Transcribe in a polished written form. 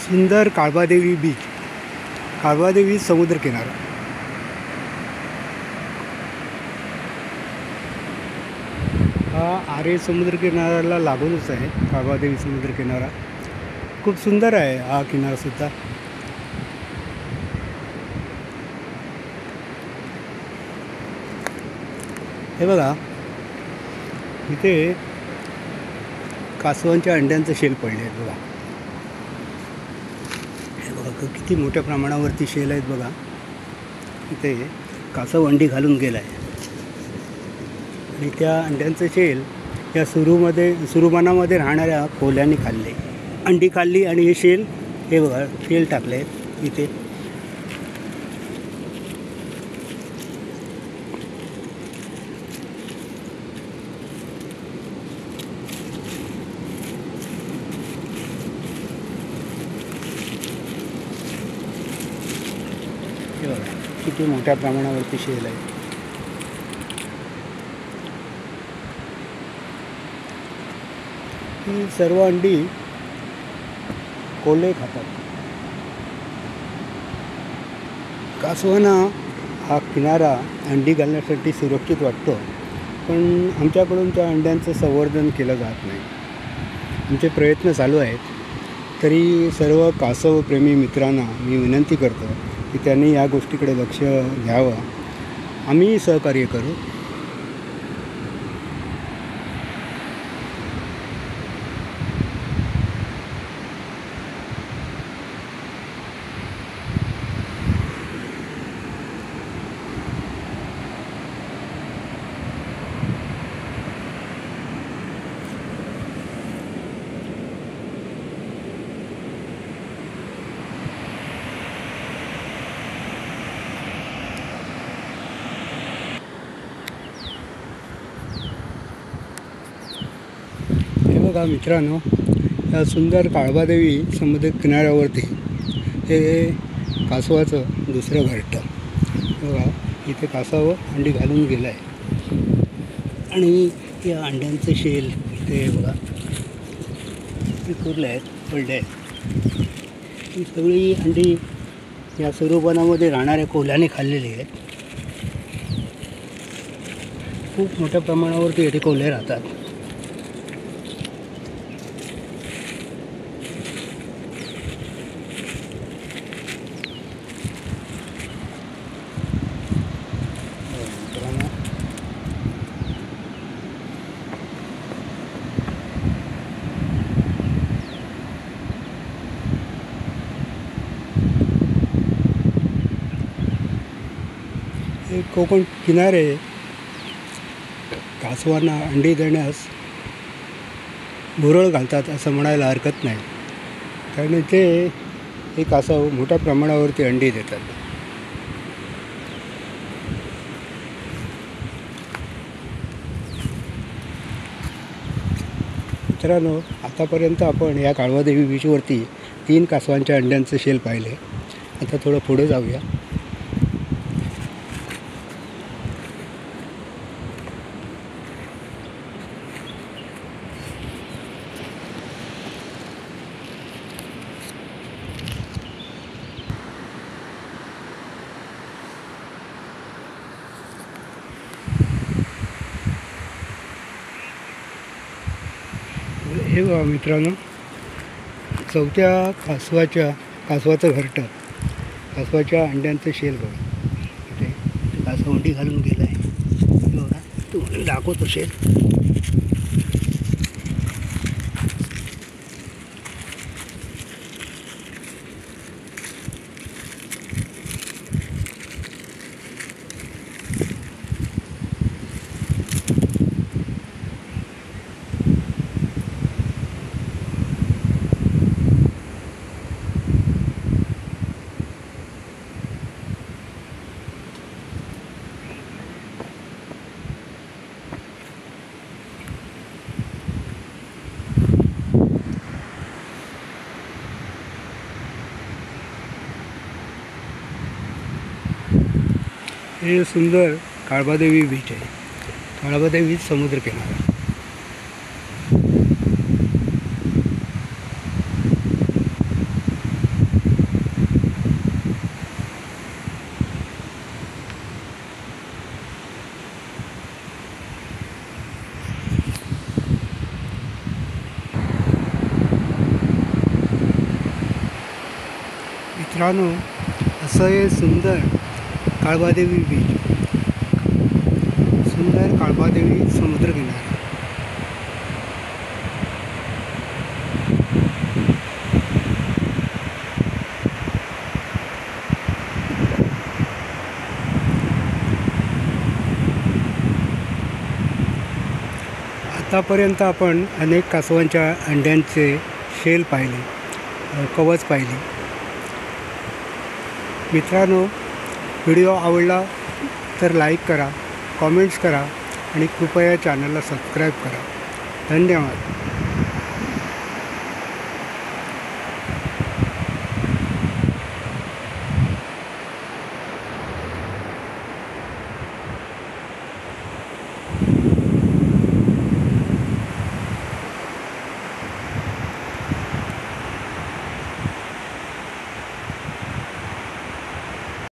सुंदर काळबादेवी बीच, काळबादेवी समुद्रकिनारा। हा आरे समुद्रकिनाऱ्याला लागूनच आहे काळबादेवी समुद्रकिनारा। खूप सुंदर आहे हा किनारासुद्धा। हे बघा, इथे कासवांच्या अंड्यांचे शेल पडले आहेत बघा। हे बघा किती मोठ्या प्रमाणावरती शेल आहेत बघा। इथे कासव अंडी घालून गेला आहे आणि त्या अंड्यांचे शेल या सुरुमानामध्ये राहणाऱ्या कोल्ह्यांनी खाल्ले, अंडी खाल्ली आणि हे शेल, हे बघा शेल टाकले आहेत इथे। हे बघा किती मोठ्या प्रमाणावरती शेल आहे। ही सर्व अंडी कोल्हे खातात। कासवांना हा किनारा अंडी घालण्यासाठी सुरक्षित वाटतो, पण आमच्याकडून त्या अंड्यांचं संवर्धन केलं जात नाही। आमचे प्रयत्न चालू आहेत, तरी सर्व कासवप्रेमी मित्रांना मी विनंती करतो की त्यांनी या गोष्टीकडे लक्ष द्यावं, आम्ही सहकार्य करू। बघा मित्रांनो, या सुंदर काळबादेवी समुद्र किनाऱ्यावरती हे कासवाचं दुसरं घरटं। बघा इथे कासव अंडी घालून गेलं आहे आणि या अंड्यांचे शेल इथे बघा विखुरले आहेत, पडले आहेत। ही सगळी अंडी या सुरुमानामध्ये राहणाऱ्या कोल्ह्याने खाल्लेली आहेत। खूप मोठ्या प्रमाणावरती इथे कोल्हे राहतात। हे कोकण किनारे कासवांना अंडी देण्यास भुरळ घालतात असं म्हणायला हरकत नाही, कारण इथे हे कासव मोठ्या प्रमाणावरती अंडी देतात। मित्रांनो, आतापर्यंत आपण या काळबादेवी बीचवरती 3 कासवांच्या अंड्यांचे शेल पाहिले। आता थोडं पुढे जाऊया। हे बघा मित्रांनो, चौथ्या कासवाचं घरटं, कासवाच्या अंड्यांचं शेल बघा। इथे कासव अंडी घालून गेलं आहे बघा, तुम्हाला दाखवतो शेल। हे सुंदर काळबादेवी बीच आहे, काळबादेवी समुद्रकिनारा। मित्रांनो, असं हे सुंदर काळबादेवी बीच, सुंदर काळबादेवी समुद्रकिनारा. आतापर्यंत आपण अनेक कासवांच्या अंड्यांचे शेल पाहिले, कवच पाहिले. मित्रांनो, व्हिडिओ आवडला तर लाईक करा, कॉमेंट्स करा आणि कृपया चॅनलला सबस्क्राईब करा. धन्यवाद.